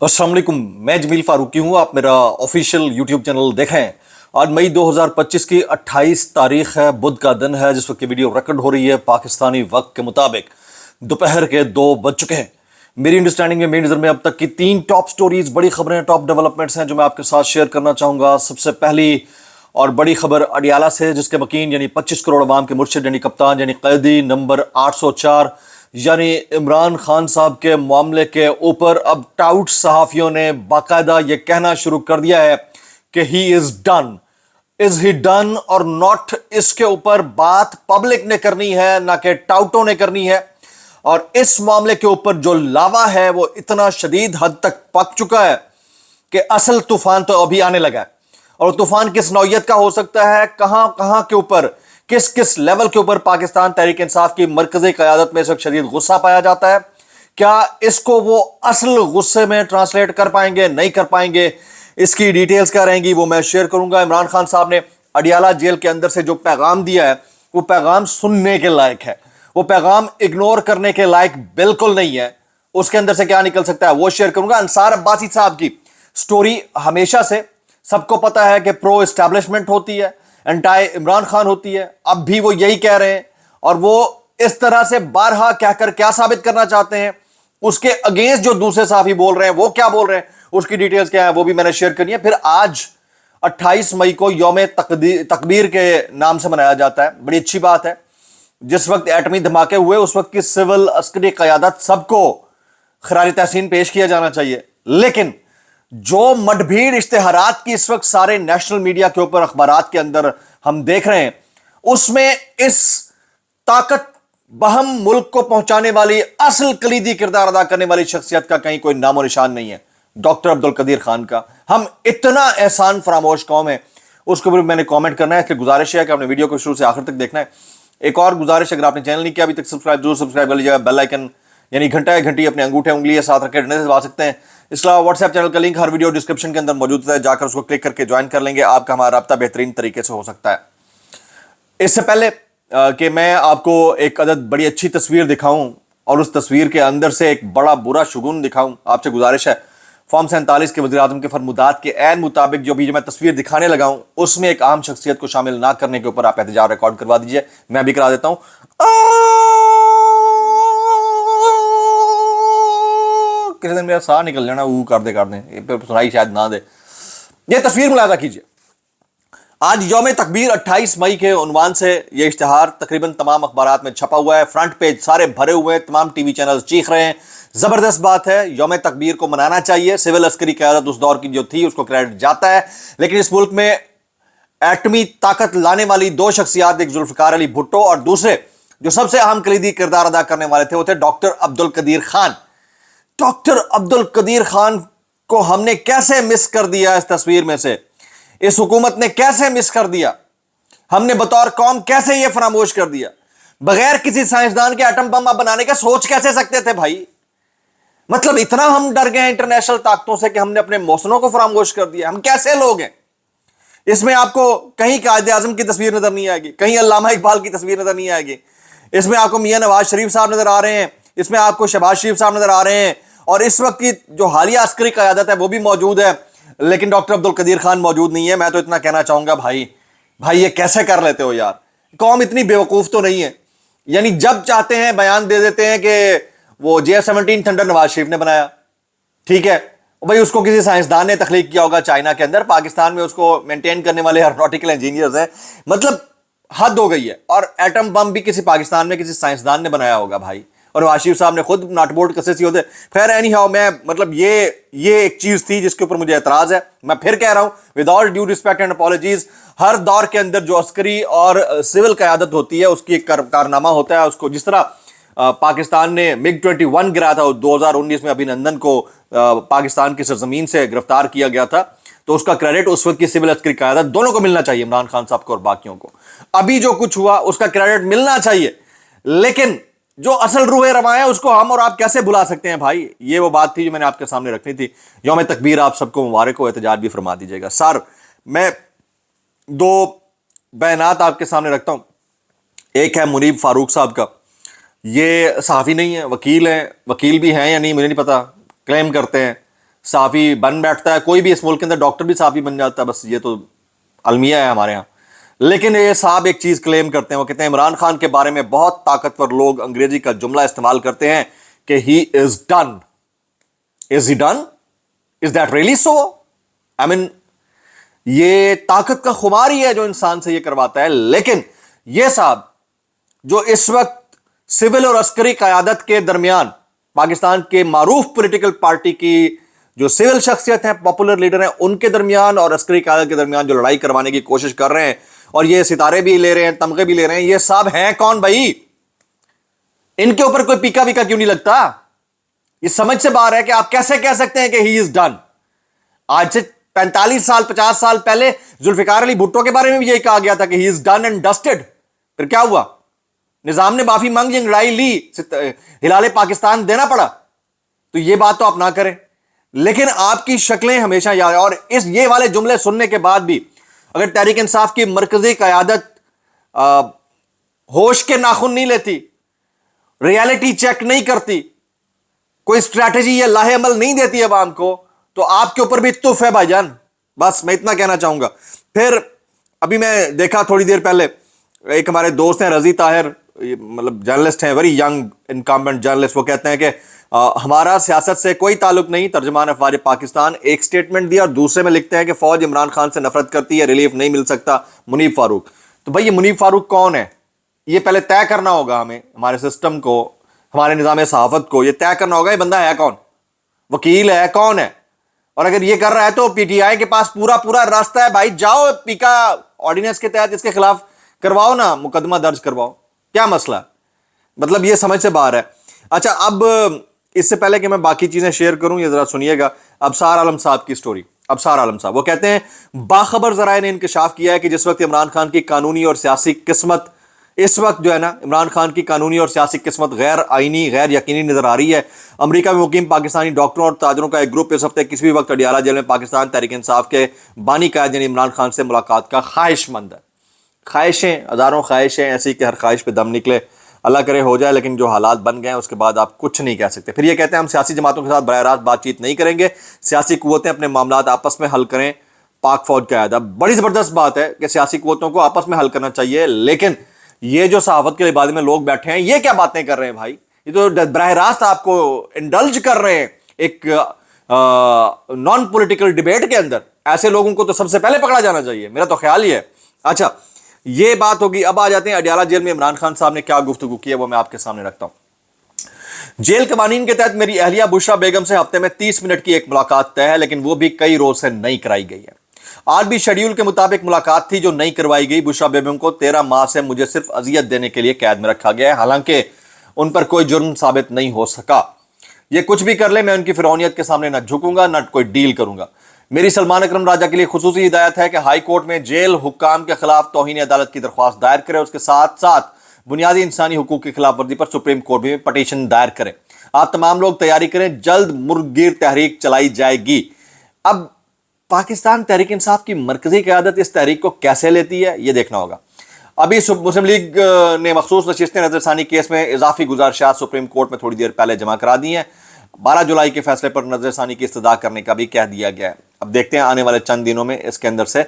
अस्सलाम वालेकुम, मैं जमील फारूकी हूँ। आप मेरा ऑफिशियल यूट्यूब चैनल देखें। आज मई 2025 की 28 तारीख है, बुध का दिन है जिस वक्त ये वीडियो रिकॉर्ड हो रही है। पाकिस्तानी वक्त के मुताबिक दोपहर के 2 बज चुके हैं। मेरी अंडरस्टैंडिंग में, मेरी नज़र में अब तक की 3 टॉप स्टोरीज, बड़ी खबरें, टॉप डेवलपमेंट्स हैं जो मैं आपके साथ शेयर करना चाहूँगा। सबसे पहली और बड़ी खबर अडियाला से, जिसके वकील यानी 25 करोड़ अवाम के मुर्शिद यानी कप्तान यानी कैदी नंबर 804 यानी इमरान खान साहब के मामले के ऊपर अब टाउट सहाफियों ने बाकायदा ये कहना शुरू कर दिया है कि he is done. Is he done और नॉट, इसके ऊपर बात पब्लिक ने करनी है, ना कि टाउटों ने करनी है। और इस मामले के ऊपर जो लावा है वो इतना शदीद हद तक पक चुका है कि असल तूफान तो अभी आने लगा है। और तूफान किस नौयत का हो सकता है, कहां कहां के ऊपर, किस किस लेवल के ऊपर पाकिस्तान तहरीक इंसाफ की मरकजी क़यादत में इस वक्त शदीद गुस्सा पाया जाता है। क्या इसको वो असल गुस्से में ट्रांसलेट कर पाएंगे, नहीं कर पाएंगे, इसकी डिटेल्स क्या रहेंगी वो मैं शेयर करूंगा। इमरान खान साहब ने अडियाला जेल के अंदर से जो पैगाम दिया है वो पैगाम सुनने के लायक है, वो पैगाम इग्नोर करने के लायक बिल्कुल नहीं है। उसके अंदर से क्या निकल सकता है वो शेयर करूंगा। अंसार अब्बासी साहब की स्टोरी हमेशा से सबको पता है कि प्रो एस्टैब्लिशमेंट होती है, एंटाई इमरान खान होती है। अब भी वो यही कह रहे हैं और वो इस तरह से बारहा कहकर क्या साबित करना चाहते हैं, उसके अगेंस्ट जो दूसरे साफी बोल रहे हैं वो क्या बोल रहे हैं, उसकी डिटेल्स क्या है वो भी मैंने शेयर करनी है। फिर आज 28 मई को यौम तकबीर के नाम से मनाया जाता है। बड़ी अच्छी बात है। जिस वक्त एटमी धमाके हुए उस वक्त की सिविल अस्करी क़यादत सबको खराज तहसीन पेश किया जाना चाहिए। लेकिन जो मडभीड़ इश्तेहारात की इस वक्त सारे नेशनल मीडिया के ऊपर, अखबारात के अंदर हम देख रहे हैं, उसमें इस ताकत बहम मुल्क को पहुंचाने वाली असल कलीदी किरदार अदा करने वाली शख्सियत का कहीं कोई नामो निशान नहीं है, डॉक्टर अब्दुल कदीर खान का। हम इतना एहसान फरामोश कौम है, उसके ऊपर मैंने कमेंट करना है। इसलिए गुजारिश है कि आपने वीडियो को शुरू से आखिर तक देखना है। एक और गुजारिश, अगर आपने चैनल नहीं किया अभी तक सब्सक्राइब जरूर सब्सक्राइब कर लीजिएगा। बेल आइकन यानी घंटा या घंटी अपने अंगूठे उंगली साथ रखे डंडे से दबा सकते हैं। इसके अलावा व्हाट्सएप चैनल का लिंक हर वीडियो डिस्क्रिप्शन के अंदर मौजूद है, जाकर उसको क्लिक करके ज्वाइन कर लेंगे। आपका हमारा राब्ता बेहतरीन तरीके से हो सकता है। इससे पहले कि मैं आपको एक अदद बड़ी अच्छी तस्वीर दिखाऊं और उस तस्वीर के अंदर से एक बड़ा बुरा शुगुन दिखाऊं, आपसे गुजारिश है फॉर्म 47 के वज़ीर आज़म के फरमुदात के ऐन मुताबिक जो भी मैं तस्वीर दिखाने लगा हूं उसमें एक आम शख्सियत को शामिल ना करने के ऊपर आप एहतजाज रिकॉर्ड करवा दीजिए। मैं भी करा देता हूं। किसी दिन मेरा साह निकल जाना, वो कर दे सुनाई शायद ना दे। ये तस्वीर मुलाजा कीजिए। आज यौम तकबीर 28 मई के उन्वान से ये इश्तिहार तकरीबन तमाम अखबारात में छपा हुआ है। फ्रंट पेज सारे भरे हुए हैं, तमाम टीवी चैनल चीख रहे हैं। जबरदस्त बात है, यौम तकबीर को मनाना चाहिए। सिविल अस्करी क़यादत उस दौर की जो थी उसको क्रेडिट जाता है। लेकिन इस मुल्क में एटमी ताकत लाने वाली 2 शख्सियात, एक जुल्फिकार अली भुट्टो और दूसरे जो सबसे अहम कलीदी किरदार अदा करने वाले थे वो थे डॉक्टर अब्दुल कदीर खान। डॉक्टर अब्दुल कदीर खान को हमने कैसे मिस कर दिया इस तस्वीर में से, इस हुकूमत ने कैसे मिस कर दिया, हमने बतौर कौम कैसे यह फरामोश कर दिया। बगैर किसी साइंसदान के एटम बम बनाने का सोच कैसे सकते थे भाई। मतलब इतना हम डर गए इंटरनेशनल ताकतों से कि हमने अपने मौसनों को फरामोश कर दिया। हम कैसे लोग हैं। इसमें आपको कहीं कायदे आजम की तस्वीर नजर नहीं आएगी, कहीं अल्लामा इकबाल की तस्वीर नजर नहीं आएगी। इसमें आपको मियां नवाज शरीफ साहब नजर आ रहे हैं, इसमें आपको शहबाज शरीफ साहब नजर आ रहे हैं, और इस वक्त की जो हालिया अस्करी क़यादत है वो भी मौजूद है। लेकिन डॉक्टर अब्दुल कदीर खान मौजूद नहीं है। मैं तो इतना कहना चाहूंगा, भाई ये कैसे कर लेते हो यार। कौम इतनी बेवकूफ तो नहीं है। यानी जब चाहते हैं बयान दे देते हैं कि वो JF-17 थंडर नवाज शरीफ ने बनाया, ठीक है भाई, उसको किसी साइंसदान ने तख्लीक किया होगा चाइना के अंदर। पाकिस्तान में उसको मेंटेन करने वाले एरोनॉटिकल इंजीनियर्स हैं। मतलब हद हो गई है। और एटम बम भी किसी पाकिस्तान में किसी साइंसदान ने बनाया होगा भाई, और नवाज शरीफ साहब ने खुद नाटबोर्ड कसे सी होते। खैर एनी हाउ, मैं मतलब ये एक चीज थी जिसके ऊपर मुझे एतराज है। मैं फिर कह रहा हूं, with all due respect and apologies, हर दौर के अंदर जो अस्करी और सिविल क़यादत होती है उसकी एक कारनामा होता है। उसको जिस तरह पाकिस्तान ने MiG-21 गिराया था 2019 में, अभिनंदन को पाकिस्तान की सरजमीन से गिरफ्तार किया गया था, तो उसका क्रेडिट उस वक्त की सिविल अस्करी क़यादत दोनों को मिलना चाहिए, इमरान खान साहब को और बाकियों को। अभी जो कुछ हुआ उसका क्रेडिट मिलना चाहिए, लेकिन जो असल रूह रवा है उसको हम और आप कैसे भुला सकते हैं भाई। ये वो बात थी जो मैंने आपके सामने रखनी थी। यौम तकबीर आप सबको मुबारक हो, एहतजाज भी फरमा दीजिएगा। सर, मैं 2 बयानात आपके सामने रखता हूं। एक है मुनीब फारूक साहब का, ये सहाफ़ी नहीं है, वकील हैं, वकील भी हैं या नहीं मुझे नहीं पता, क्लेम करते हैं। صحافی بن بیٹھتا ہے, کوئی بھی اس ملک کے اندر ڈاکٹر بھی صحافی بن جاتا ہے, بس یہ تو المیہ ہے ہمارے ہاں. لیکن یہ صاحب ایک چیز کلیم کرتے ہیں, وہ کہتے ہیں عمران خان کے بارے میں بہت طاقتور لوگ انگریزی کا جملہ استعمال کرتے ہیں کہ he is done. Is he done? Is that really so? I mean یہ طاقت کا خمار ہی ہے جو انسان سے یہ کرواتا ہے. لیکن یہ صاحب جو اس وقت سول اور عسکری قیادت کے درمیان پاکستان کے معروف پولیٹیکل پارٹی کی جو سول شخصیت ہیں, پاپولر لیڈر ہیں, ان کے درمیان اور عسکری قیادت کے درمیان جو لڑائی کروانے کی کوشش کر رہے ہیں, اور یہ ستارے بھی لے رہے ہیں, تمغے بھی لے رہے ہیں, یہ صاحب ہیں کون بھائی؟ ان کے اوپر کوئی پیکا ویکا کیوں نہیں لگتا؟ یہ سمجھ سے باہر ہے کہ آپ کیسے کہہ سکتے ہیں کہ ہی از ڈن. آج سے 45 سال 50 سال پہلے ذوالفقار علی بھٹو کے بارے میں بھی یہی کہا گیا تھا کہ ہی از ڈن اینڈ ڈسٹڈ. پھر کیا ہوا؟ نظام نے معافی مانگ جنگ لڑائی لی, ہلال پاکستان دینا پڑا. تو یہ بات تو آپ نہ کریں. لیکن آپ کی شکلیں ہمیشہ یاد ہیں, اور یہ والے جملے سننے کے بعد بھی اگر تحریک انصاف کی مرکزی قیادت ہوش کے ناخن نہیں لیتی, ریالٹی چیک نہیں کرتی, کوئی اسٹریٹجی یا لاہ عمل نہیں دیتی عوام کو, تو آپ کے اوپر بھی تف ہے بھائی جان. بس میں اتنا کہنا چاہوں گا. پھر ابھی میں دیکھا تھوڑی دیر پہلے ایک ہمارے دوست ہیں رضی طاہر, مطلب جرنلسٹ ہیں, ویری ینگ انکمبنٹ جرنلسٹ, وہ کہتے ہیں کہ ہمارا سیاست سے کوئی تعلق نہیں, ترجمان افواج پاکستان, ایک سٹیٹمنٹ دیا اور دوسرے میں لکھتے ہیں کہ فوج عمران خان سے نفرت کرتی ہے, ریلیف نہیں مل سکتا. منیب فاروق. تو بھائی یہ منیب فاروق کون ہے؟ یہ پہلے طے کرنا ہوگا ہمیں, ہمارے سسٹم کو, ہمارے نظام صحافت کو یہ طے کرنا ہوگا یہ بندہ ہے کون, وکیل ہے کون ہے. اور اگر یہ کر رہا ہے تو پی ٹی آئی کے پاس پورا راستہ ہے بھائی, جاؤ پیکا آرڈیننس کے تحت اس کے خلاف کرواؤ نا, مقدمہ درج کرواؤ, کیا مسئلہ ہے؟ مطلب یہ سمجھ سے باہر ہے. اچھا اب اس سے پہلے کہ میں باقی چیزیں شیئر کروں یہ ذرا سنیے گا ابصار عالم صاحب کی سٹوری. ابصار عالم صاحب وہ کہتے ہیں باخبر ذرائع نے انکشاف کیا ہے کہ جس وقت عمران خان کی قانونی اور سیاسی قسمت, اس وقت جو ہے نا عمران خان کی قانونی اور سیاسی قسمت غیر آئینی غیر یقینی نظر آ رہی ہے. امریکہ میں مقیم پاکستانی ڈاکٹروں اور تاجروں کا ایک گروپ اس ہفتے کسی بھی وقت اڈیالہ جیل میں پاکستان تحریک انصاف کے بانی قائد یعنی عمران خان سے ملاقات کا خواہش مند ہے. خواہشیں, ہزاروں خواہشیں ایسی کہ ہر خواہش پہ دم نکلے, اللہ کرے ہو جائے, لیکن جو حالات بن گئے ہیں اس کے بعد آپ کچھ نہیں کہہ سکتے. پھر یہ کہتے ہیں ہم سیاسی جماعتوں کے ساتھ براہ راست بات چیت نہیں کریں گے, سیاسی قوتیں اپنے معاملات آپس میں حل کریں, پاک فوج کا عہدہ. بڑی زبردست بات ہے کہ سیاسی قوتوں کو آپس میں حل کرنا چاہیے, لیکن یہ جو صحافت کے لبادے میں لوگ بیٹھے ہیں یہ کیا باتیں کر رہے ہیں بھائی؟ یہ تو براہ راست آپ کو انڈلج کر رہے ہیں ایک نان پولیٹیکل ڈیبیٹ کے اندر. ایسے لوگوں کو تو سب سے پہلے پکڑا جانا چاہیے, میرا تو خیال ہی ہے. اچھا یہ بات ہوگی. اب آ جاتے ہیں اڈیالہ جیل میں عمران خان صاحب نے کیا گفتگو کی ہے, وہ میں آپ کے سامنے رکھتا ہوں. جیل قوانین کے تحت میری اہلیہ بشرا بیگم سے ہفتے میں 30 منٹ کی ایک ملاقات طے ہے, لیکن وہ بھی کئی روز سے نہیں کرائی گئی ہے. آج بھی شیڈیول کے مطابق ملاقات تھی جو نہیں کروائی گئی. بشرا بیگم کو 13 ماہ سے مجھے صرف اذیت دینے کے لیے قید میں رکھا گیا ہے, حالانکہ ان پر کوئی جرم ثابت نہیں ہو سکا. یہ کچھ بھی کر لے میں ان کی فرعونیت کے سامنے نہ جھکوں گا نہ کوئی ڈیل کروں گا. میری سلمان اکرم راجہ کے لیے خصوصی ہدایت ہے کہ ہائی کورٹ میں جیل حکام کے خلاف توہین عدالت کی درخواست دائر کرے, اس کے ساتھ ساتھ بنیادی انسانی حقوق کی خلاف ورزی پر سپریم کورٹ میں پٹیشن دائر کرے. آپ تمام لوگ تیاری کریں, جلد مرغگیر تحریک چلائی جائے گی. اب پاکستان تحریک انصاف کی مرکزی قیادت اس تحریک کو کیسے لیتی ہے یہ دیکھنا ہوگا. ابھی مسلم لیگ نے مخصوص نشستیں نظر ثانی کیس میں اضافی گزارشات سپریم کورٹ میں تھوڑی دیر پہلے جمع کرا دی ہیں. 12 جولائی کے فیصلے پر نظر ثانی کی استدعا کرنے کا بھی کہہ دیا گیا ہے. اب دیکھتے ہیں آنے والے چند دنوں میں اس کے اندر سے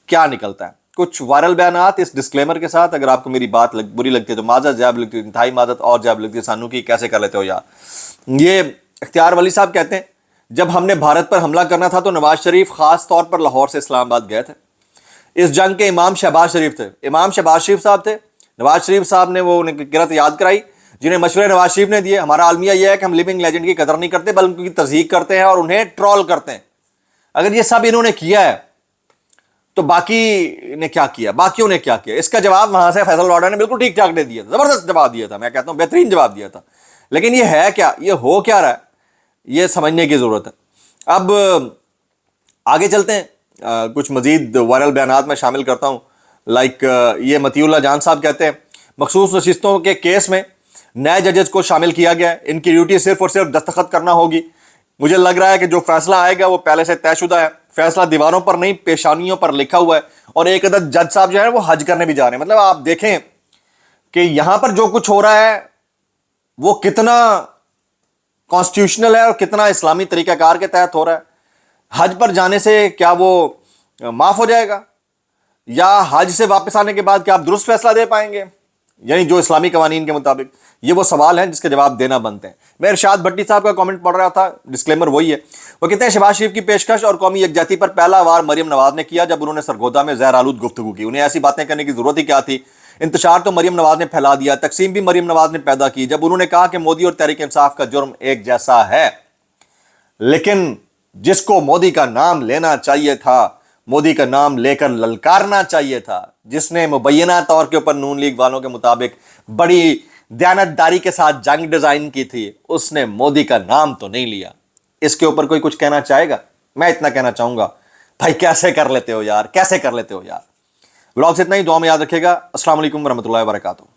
کیا نکلتا ہے. کچھ وائرل بیانات اس ڈسکلیمر کے ساتھ, اگر آپ کو میری بات بری لگتی ہے تو معذرت, جاب لگتی ہے انتہائی معذرت, اور جاب لگتی ہے سانو کی کیسے کر لیتے ہو یار. یہ اختیار ولی صاحب کہتے ہیں جب ہم نے بھارت پر حملہ کرنا تھا تو نواز شریف خاص طور پر لاہور سے اسلام آباد گئے تھے. اس جنگ کے امام شہباز شریف تھے, امام شہباز شریف صاحب تھے. نواز شریف صاحب نے وہ قرت یاد کرائی جنہیں مشورے نواز شریف نے دیے. ہمارا المیہ یہ ہے کہ ہم لیونگ لیجنڈ کی قدر نہیں کرتے بلکہ ان کی تصدیق کرتے ہیں اور انہیں ٹرول کرتے ہیں. اگر یہ سب انہوں نے کیا ہے تو باقی نے کیا کیا, باقیوں نے کیا کیا؟ اس کا جواب وہاں سے فیصل لاڈا نے بالکل ٹھیک ٹھاک دے دیا, زبردست جواب دیا تھا, میں کہتا ہوں بہترین جواب دیا تھا. لیکن یہ ہے کیا, یہ ہو کیا رہا ہے, یہ سمجھنے کی ضرورت ہے. اب آگے چلتے ہیں, کچھ مزید وائرل بیانات میں شامل کرتا ہوں. لائک یہ مطیع اللہ جان صاحب کہتے ہیں مخصوص نشستوں کے کیس میں نئے ججز کو شامل کیا گیا ہے, ان کی ڈیوٹی صرف اور صرف دستخط کرنا ہوگی. مجھے لگ رہا ہے کہ جو فیصلہ آئے گا وہ پہلے سے طے شدہ ہے, فیصلہ دیواروں پر نہیں پیشانیوں پر لکھا ہوا ہے. اور ایک عدد جج صاحب جو ہے وہ حج کرنے بھی جا رہے ہیں. مطلب آپ دیکھیں کہ یہاں پر جو کچھ ہو رہا ہے وہ کتنا कॉन्स्टिट्यूशनल है और कितना इस्लामी तरीक़ाकार के तहत हो रहा है। हज पर जाने से क्या वो माफ हो जाएगा, या हज से वापस आने के बाद क्या आप दुरुस्त फैसला दे पाएंगे, यानी जो इस्लामी कवानीन के मुताबिक? ये वो सवाल हैं जिसके जवाब देना बनते हैं। मैं इरशाद भट्टी साहब का कमेंट पढ़ रहा था, डिस्क्लेमर वही है। वो कहते हैं शहबाज शरीफ की पेशकश और कौमी यकजहती पर पहला वार मरियम नवाज ने किया जब उन्होंने सरगोदा में जहर आलूद गुफ्तगू की। उन्हें ऐसी बातें करने की जरूरत ही क्या थी? इंतशार तो मरियम नवाज ने फैला दिया, तकसीम भी मरियम नवाज ने पैदा की जब उन्होंने कहा कि मोदी और तहरीक इंसाफ का जुर्म एक जैसा है। लेकिन जिसको मोदी का नाम लेना चाहिए था, मोदी का नाम लेकर ललकारना चाहिए था, जिसने मुबैना तौर के ऊपर नून लीग वालों के मुताबिक बड़ी दयानतदारी के साथ जंग डिजाइन की थी, उसने मोदी का नाम तो नहीं लिया। इसके ऊपर कोई कुछ कहना चाहेगा? मैं इतना कहना चाहूंगा, भाई कैसे कर लेते हो यार, कैसे कर लेते हो यार। व्लॉग से इतना ही, दुआ में याद रखिएगा। अस्सलाम वालेकुम वरहमतुल्लाहि वबरकातुहू।